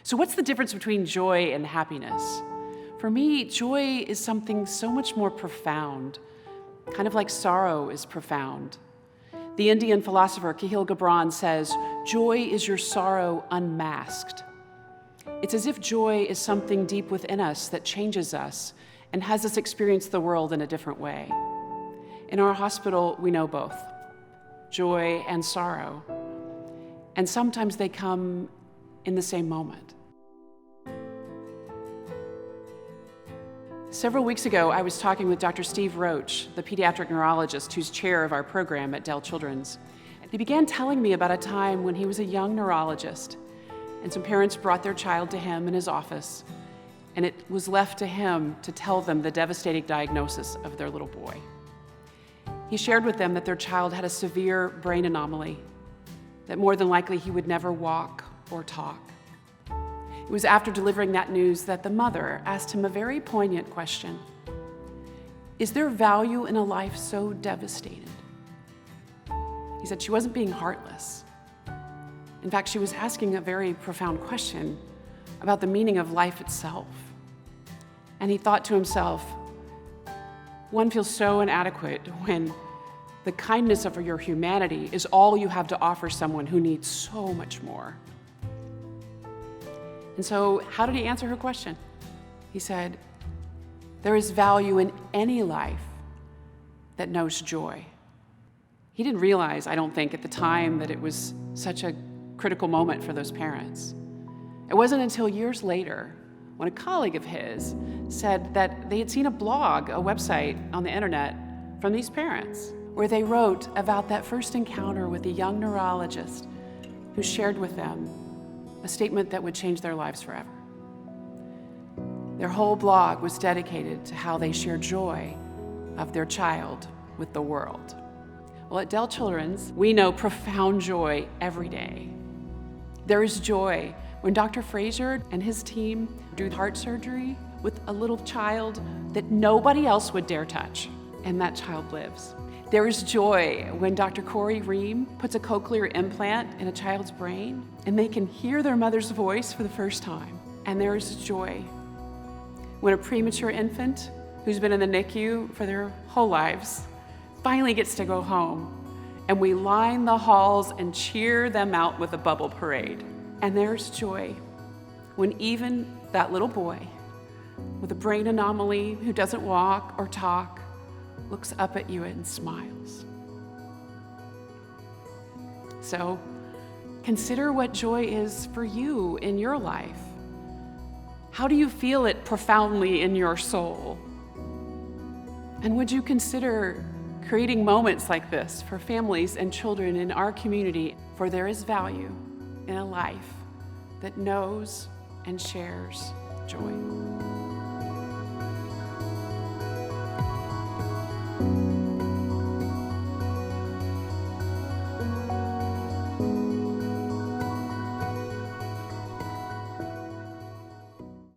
So what's the difference between joy and happiness? For me, joy is something so much more profound, kind of like sorrow is profound. The Indian philosopher Kahlil Gibran says, "Joy is your sorrow unmasked." It's as if joy is something deep within us that changes us and has us experience the world in a different way. In our hospital, we know both, joy and sorrow, and sometimes they come in the same moment. Several weeks ago, I was talking with Dr. Steve Roach, the pediatric neurologist who's chair of our program at Dell Children's. He began telling me about a time when he was a young neurologist, and some parents brought their child to him in his office, and it was left to him to tell them the devastating diagnosis of their little boy. He shared with them that their child had a severe brain anomaly, that more than likely he would never walk or talk. It was after delivering that news that the mother asked him a very poignant question. Is there value in a life so devastated? He said she wasn't being heartless. In fact, she was asking a very profound question about the meaning of life itself. And he thought to himself, one feels so inadequate when the kindness of your humanity is all you have to offer someone who needs so much more. And so, how did he answer her question? He said, there is value in any life that knows joy. He didn't realize, I don't think, at the time that it was such a critical moment for those parents. It wasn't until years later when a colleague of his said that they had seen a blog, a website on the internet from these parents, where they wrote about that first encounter with a young neurologist who shared with them a statement that would change their lives forever. Their whole blog was dedicated to how they share joy of their child with the world. Well, at Dell Children's, we know profound joy every day. There is joy when Dr. Frazier and his team do heart surgery with a little child that nobody else would dare touch, and that child lives. There is joy when Dr. Corey Ream puts a cochlear implant in a child's brain and they can hear their mother's voice for the first time. And there is joy when a premature infant who's been in the NICU for their whole lives finally gets to go home and we line the halls and cheer them out with a bubble parade. And there's joy when even that little boy with a brain anomaly who doesn't walk or talk looks up at you and smiles. So consider what joy is for you in your life. How do you feel it profoundly in your soul? And would you consider creating moments like this for families and children in our community? For there is value in a life that knows and shares joy.